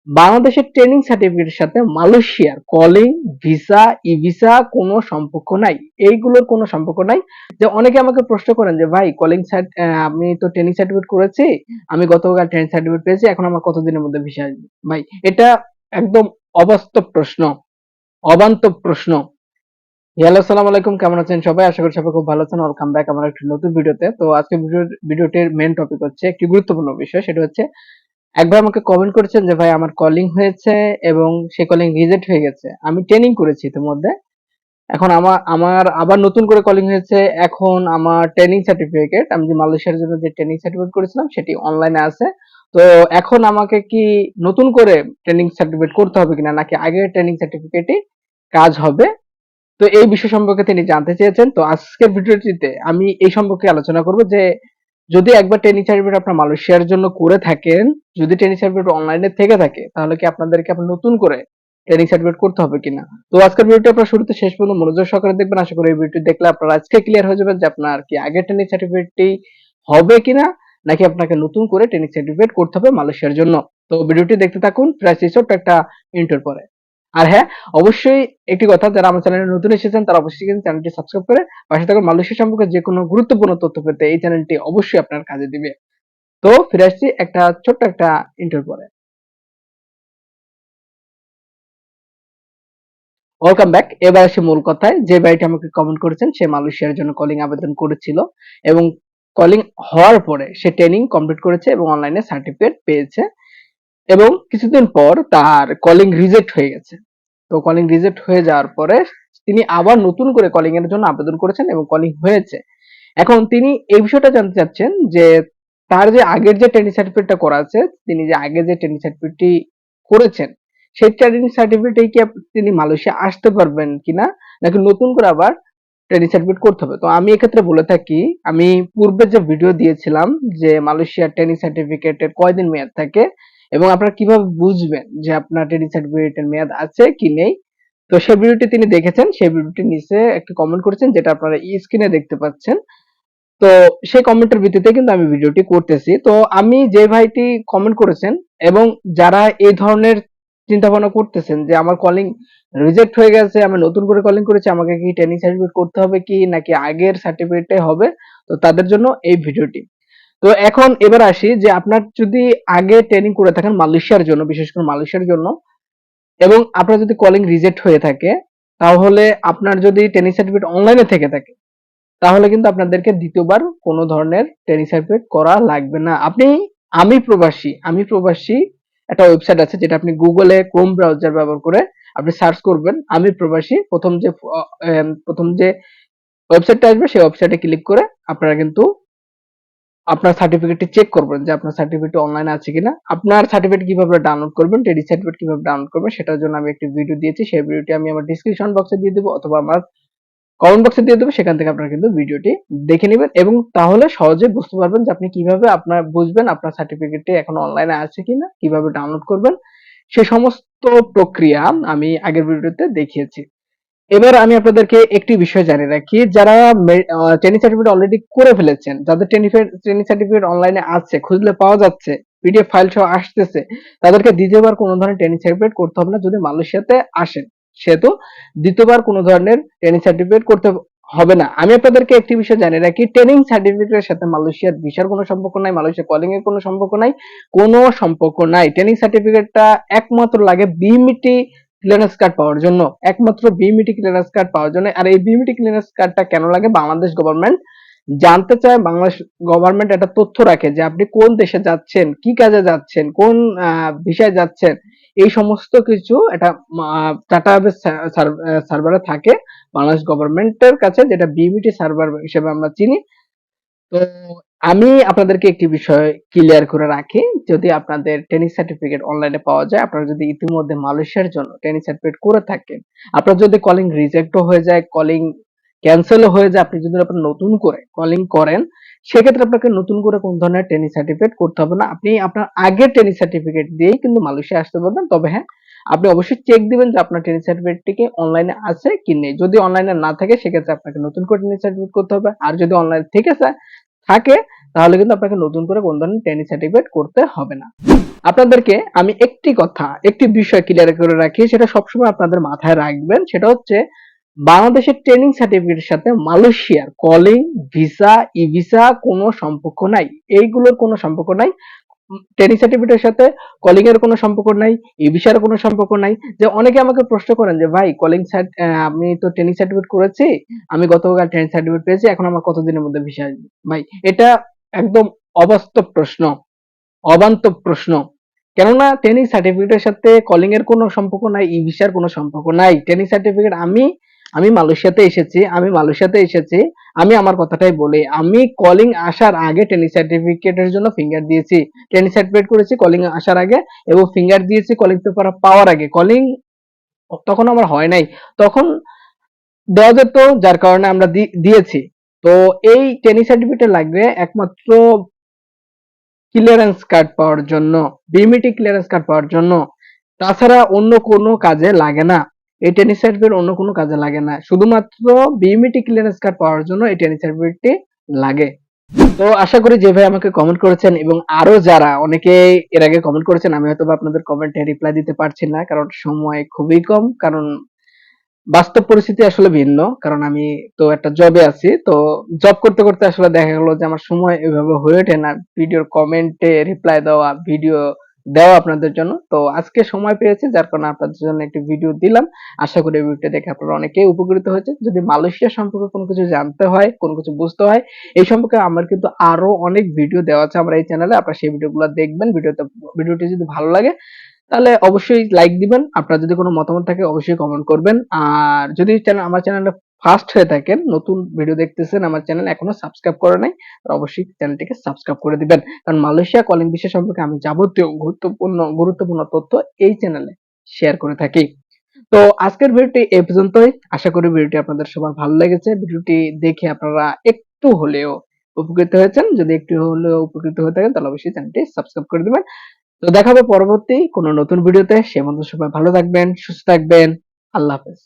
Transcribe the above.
বাংলাদেশের ট্রেনিং সার্টিফিকেটের সাথে মালয়েশিয়ার কলিং, ভিসা, ই ভিসা কোনো সম্পর্ক নাই। এইগুলোর কোনো সম্পর্ক নাই। যে অনেকে আমাকে প্রশ্ন করেন যে ভাই আমি তো ট্রেনিং সার্টিফিকেট করেছি, আমি গতকাল ট্রেনিং সার্টিফিকেট পেয়েছি, এখন আমার কতদিনের মধ্যে ভিসা আসবে? ভাই এটা একদম অবাস্তব প্রশ্ন, অবান্তর প্রশ্ন। হ্যালো, আসসালামু আলাইকুম, কেমন আছেন সবাই? আশা করি সবাই খুব ভালো আছেন। ওয়েলকাম ব্যাক আমার একটি নতুন ভিডিওতে। তো আজকে ভিডিওটির মেইন টপিক হচ্ছে একটি গুরুত্বপূর্ণ বিষয়, সেটা হচ্ছে এক ভাই আমাকে কমেন্ট করেছেন যে ভাই আমার কলিং হয়েছে এবং সেই কলিং রিজেক্ট হয়ে গেছে। আমি ট্রেনিং করেছি ইতিমধ্যে। এখন আমার আমার আবার নতুন করে কলিং হয়েছে। এখন আমার ট্রেনিং সার্টিফিকেট, আমি যে মালয়েশিয়ার জন্য যে ট্রেনিং সার্টিফিকেট করেছিলাম সেটি অনলাইনে আছে। তো এখন আমাকে কি নতুন করে ট্রেনিং সার্টিফিকেট করতে হবে কিনা, নাকি আগের ট্রেনিং সার্টিফিকেটই কাজ হবে? তো এই বিষয় সম্পর্কে তিনি জানতে চেয়েছেন। তো আজকের ভিডিওটিতে আমি এই সম্পর্কে আলোচনা করব যে যদি একবার ট্রেনিং সার্টিফিকেট আপনার মালয়েশিয়ার জন্য করে থাকেন, যদি ট্রেনিং সার্টিফিকেট অনলাইনে থেকে থাকে, তাহলে কি আপনাদেরকে আবার নতুন করে ট্রেনিং সার্টিফিকেট করতে হবে কিনা। তো আজকের ভিডিওটি আপনারা শুরুতে শেষ পর্যন্ত মনোযোগ সহকারে দেখবেন। আশা করি এই ভিডিওটি দেখলে আপনারা আজকে ক্লিয়ার হয়ে যাবেন যে আপনার কি আগের ট্রেনিং সার্টিফিকেটটি হবে কিনা, নাকি আপনাকে নতুন করে ট্রেনিং সার্টিফিকেট করতে হবে মালয়েশিয়ার জন্য। তো ভিডিওটি দেখতে থাকুন প্রায় ছোট্ট একটা ইন্টার পরে। আর হ্যাঁ, অবশ্যই একটি কথা, যারা আমার চ্যানেলে নতুন এসেছেন তারা অবশ্যই কিন্তু চ্যানেলটি সাবস্ক্রাইব করে পাশে থাকা মালয়েশিয়া সম্পর্কে যে কোনো গুরুত্বপূর্ণ তথ্য পেতে এই চ্যানেলটি অবশ্যই আপনার কাজে দিবে। তো ফিরে আসছি একটা ছোট্ট একটা ইন্টার পরে। Welcome back. এবার আসি মূল কথায়। যে ভাইটি আমাকে কমেন্ট করেছেন সে মালয়েশিয়ার জন্য কলিং আবেদন করেছিল এবং কলিং হওয়ার পরে সে ট্রেনিং কমপ্লিট করেছে এবং অনলাইনে সার্টিফিকেট পেয়েছে এবং কিছুদিন পর তার কলিং রিজেক্ট হয়ে গেছে। তো কলিং রিজেক্ট হয়ে যাওয়ার পরে তিনি আবার নতুন করে কলিং এর জন্য আবেদন করেছেন এবং কলিং হয়েছে। এখন তিনি এই বিষয়টা জানতে চাচ্ছেন যে তার যে আগের যে ট্রেনিং সার্টিফিকেটটা করা আছে, তিনি যে আগে যে ট্রেনিং সার্টিফিকেটটি করেছেন, সেই ট্রেনিং সার্টিফিকেটে কি তিনি মালয়েশিয়া আসতে পারবেন কিনা, নাকি নতুন করে আবার ট্রেনিং সার্টিফিকেট করতে হবে? তো আমি এক্ষেত্রে বলে থাকি, আমি পূর্বে যে ভিডিও দিয়েছিলাম যে মালয়েশিয়ার ট্রেনিং সার্টিফিকেটের কয়দিন মেয়াদ থাকে এবং আপনারা কিভাবে বুঝবেন যে আপনার ট্রেনিং সার্টিফিকেটের মেয়াদ আছে কি নেই, তো সেই ভিডিওটি তিনি দেখেছেন। সেই ভিডিওটির নিচে একটি কমেন্ট করেছেন, যেটা আপনারা স্ক্রিনে দেখতে পাচ্ছেন। তো সেই কমেন্টের ভিত্তিতে কিন্তু আমি ভিডিওটি করতেছি। তো আমি যে ভাইটি কমেন্ট করেছেন এবং যারা এই ধরনের চিন্তা ভাবনা করতেছেন যে আমার কলিং রিজেক্ট হয়ে গেছে, আমি নতুন করে কলিং করেছি, আমাকে কি ট্রেনিং সার্টিফিকেট করতে হবে কি নাকি আগের সার্টিফিকেটটাই হবে, তো তাদের জন্য এই ভিডিওটি। তো এখন এবার আসি যে আপনার যদি আগে ট্রেনিং করে থাকেন মালয়েশিয়ার জন্য, বিশেষ করে মালয়েশিয়ার জন্য, এবং আপনার যদি কলিং রিজেক্ট হয়ে থাকে, তাহলে আপনার যদি ট্রেনিং সার্টিফিকেট অনলাইনে থেকে থাকে, তাহলে কিন্তু আপনাদেরকে দ্বিতীয়বার কোনো ধরনের ট্রেনিং সার্টিফিকেট করা লাগবে না। আমি প্রবাসী একটা ওয়েবসাইট আছে, যেটা আপনি গুগলে ক্রোম ব্রাউজার ব্যবহার করে আপনি সার্চ করবেন আমি প্রবাসী। প্রথম যে ওয়েবসাইটটা আসবে সেই ওয়েবসাইটে ক্লিক করে আপনারা কিন্তু আপনার সার্টিফিকেটটি চেক করবেন যে আপনার সার্টিফিকেট অনলাইনে আছে কিনা। আপনার সার্টিফিকেট কিভাবে ডাউনলোড করবেন, ট্রেনিং সার্টিফিকেট কিভাবে ডাউনলোড করবেন, সেটার জন্য আমি একটি ভিডিও দিয়েছি। সেই ভিডিওটি আমি আমার ডিসক্রিপশন বক্সে দিয়ে দেবো অথবা আমার কমেন্ট বক্সে দিয়ে দেবো, সেখান থেকে আপনারা কিন্তু ভিডিওটি দেখে নেবেন এবং তাহলে সহজে বুঝতে পারবেন যে আপনি কিভাবে আপনার বুঝবেন আপনার সার্টিফিকেটটি এখন অনলাইনে আছে কিনা, কিভাবে ডাউনলোড করবেন, সে সমস্ত প্রক্রিয়া আমি আগের ভিডিওতে দেখিয়েছি। এবার আমি আপনাদেরকে একটি বিষয় জানিয়ে রাখি, যারা ট্রেনিং সার্টিফিকেট অলরেডি করে ফেলেছেন, যাদের ট্রেনিং সার্টিফিকেট অনলাইনে আছে, খুঁজলে পাওয়া যাচ্ছে, পিডিএফ ফাইল সহ আসতেছে, তাদেরকে দ্বিতীয়বার কোনো ধরনের ট্রেনিং সার্টিফিকেট করতে হবে না যদি মালয়েশিয়াতে আসেন। সেহেতু দ্বিতীয়বার কোনো ধরনের ট্রেনিং সার্টিফিকেট করতে হবে না। আমি আপনাদেরকে একটি বিষয় জানিয়ে রাখি, ট্রেনিং সার্টিফিকেটের সাথে মালয়েশিয়ার ভিসার কোনো সম্পর্ক নাই, মালয়েশিয়া কলিং এর কোনো সম্পর্ক নাই, কোনো সম্পর্ক নাই। ট্রেনিং সার্টিফিকেটটা একমাত্র লাগে বিমিটি ক্লিয়ারেন্স কার্ড পাওয়ার জন্য, একমাত্র বিমিটি ক্লিয়ারেন্স কার্ড পাওয়ার জন্য। আর এই বিমিটি ক্লিয়ারেন্স কার্ডটা কেন লাগে, বাংলাদেশ গভর্নমেন্ট জানতে চায়। বাংলাদেশ গভর্নমেন্ট একটা তথ্য রাখে যে আপনি কোন দেশে যাচ্ছেন, কি কাজে যাচ্ছেন, কোন ভিসায় যাচ্ছেন, এই সমস্ত কিছু একটা ডাটাবেস সার্ভারে থাকে বাংলাদেশ গভর্নমেন্টের কাছে, যেটা বিমিটি সার্ভার হিসেবে আমরা চিনি। তো আমি আপনাদেরকে একটি বিষয় ক্লিয়ার করে রাখি, যদি আপনাদের ট্রেনিং সার্টিফিকেট অনলাইনে পাওয়া যায়, আপনারা যদি ইতিমধ্যে মালয়েশিয়ার জন্য ট্রেনিং সার্টিফিকেট করে থাকেন, আপনার যদি কলিং রিজেক্টও হয়ে যায়, কলিং ক্যান্সেলও হয়ে যায়, আপনি যদি আপনার নতুন করে কলিং করেন, সেক্ষেত্রে আপনাকে নতুন করে কোন ধরনের ট্রেনিং সার্টিফিকেট করতে হবে না। আপনি আপনার আগের ট্রেনিং সার্টিফিকেট দিয়েই কিন্তু মালয়েশিয়া আসতে পারবেন। তবে হ্যাঁ, আপনি অবশ্যই চেক দিবেন যে আপনার ট্রেনিং সার্টিফিকেটটি কি অনলাইনে আছে কি নেই। যদি অনলাইনে না থাকে, সেক্ষেত্রে আপনাকে নতুন করে ট্রেনিং সার্টিফিকেট করতে হবে। আর যদি অনলাইনে থেকে থাকে, তাহলে কিন্তু আপনাকে নতুন করে কোন ধরনের ট্রেনিং সার্টিফিকেট করতে হবে না। আপনাদেরকে আমি একটি বিষয় ক্লিয়ার করে রাখি, সেটা সবসময় আপনাদের মাথায় রাখবেন। সেটা হচ্ছে বাংলাদেশের ট্রেনিং সার্টিফিকেটের সাথে মালয়েশিয়ার কলিং, ভিসা, ই ভিসা কোনো সম্পর্ক নাই। এইগুলোর কোনো সম্পর্ক নাই। ট্রেনিং সার্টিফিকেটের সাথে কলিং এর কোনো সম্পর্ক নাই, ই ভিসার কোনো সম্পর্ক নাই। যে অনেকে আমাকে প্রশ্ন করেন যে ভাই আমি তো ট্রেনিং সার্টিফিকেট করেছি, আমি গতকাল ট্রেনিং সার্টিফিকেট পেয়েছি, এখন আমার কতদিনের মধ্যে ভিসা আসবে? ভাই এটা একদম অবাস্তব প্রশ্ন, অবান্তর প্রশ্ন। কেননা ট্রেনিং সার্টিফিকেটের সাথে কলিং এর কোনো সম্পর্ক নাই, ই ভিসার কোনো সম্পর্ক নাই। ট্রেনিং সার্টিফিকেট আমি মালয়েশিয়াতে এসেছি, আমি আমার কথাটাই বলি, আমি কলিং আসার আগে ট্রেনিং সার্টিফিকেটের জন্য ফিঙ্গার দিয়েছি, ট্রেনিং সার্টিফিকেট করেছি কলিং আসার আগে, এবং ফিঙ্গার দিয়েছি কলিং পেপার পাওয়ার আগে। কলিং তখন আমার হয় নাই, তখন দেওয়া যেত, যার কারণে আমরা দিয়েছি। তো এই ট্রেনিং সার্টিফিকেট লাগবে একমাত্র ক্লিয়ারেন্স কার্ড পাওয়ার জন্য, বিএমইটি ক্লিয়ারেন্স কার্ড পাওয়ার জন্য। তাছাড়া অন্য কোনো কাজে লাগে না। এই ট্রেনিং সার্টিফিকেট অন্য কোনো কাজে লাগে না, শুধুমাত্র বিএমইটি ক্লিয়ারেন্স কার্ড পাওয়ার জন্য এই ট্রেনিং সার্টিফিকেটটি লাগে। তো আশা করি যে ভাই আমাকে কমেন্ট করেছেন এবং আরো যারা অনেকে এর আগে কমেন্ট করেছেন, আমি হয়তো আপনাদের কমেন্টে রিপ্লাই দিতে পারছি না, কারণ সময় খুবই কম। কারণ বাস্তব পরিস্থিতি আসলে ভিন্ন, কারণ আমি তো একটা জবে আছি। তো জব করতে করতে আসলে দেখা গেল যে আমার সময় এভাবে হয়ে ওঠে না ভিডিওর কমেন্টে রিপ্লাই দেওয়া, ভিডিও দেওয়া আপনাদের জন্য। তো আজকে সময় পেয়েছি, যার কারণে আপনাদের জন্য একটি ভিডিও দিলাম। আশা করি এই ভিডিওটা দেখে আপনারা অনেকেই উপকৃত হয়েছে। যদি মালয়েশিয়া সম্পর্কে কোনো কিছু জানতে হয়, কোনো কিছু বুঝতে হয়, এই সম্পর্কে আমার কিন্তু আরো অনেক ভিডিও দেওয়া আছে আমার এই চ্যানেলে, আপনারা সেই ভিডিওগুলো দেখবেন। ভিডিওটি যদি ভালো লাগে তাহলে অবশ্যই লাইক দিবেন। আপনার যদি কোনো মতামত থাকে অবশ্যই কমেন্ট করবেন। আর যদি আমার চ্যানেলটা ফার্স্ট হয়ে থাকেন, নতুন ভিডিও দেখতেছেন, আমার চ্যানেল এখনো সাবস্ক্রাইব করে নাই, তাহলে অবশ্যই চ্যানেলটিকে সাবস্ক্রাইব করে দিবেন। কারণ মালয়েশিয়া কলিং ভিসা সম্পর্কে আমি যাবতীয় গুরুত্বপূর্ণ তথ্য এই চ্যানেলে শেয়ার করে থাকি। তো আজকের ভিডিওটি এই পর্যন্তই। আশা করি ভিডিওটি আপনাদের সবার ভালো লেগেছে। ভিডিওটি দেখে আপনারা একটু হলেও উপকৃত হয়েছেন। যদি একটু হলেও উপকৃত হয়ে থাকেন তাহলে অবশ্যই চ্যানেলটি সাবস্ক্রাইব করে দিবেন। তো দেখা হবে পরবর্তী কোনো নতুন ভিডিওতে। সে পর্যন্ত সবাই ভালো থাকবেন, সুস্থ থাকবেন। আল্লাহ হাফেজ।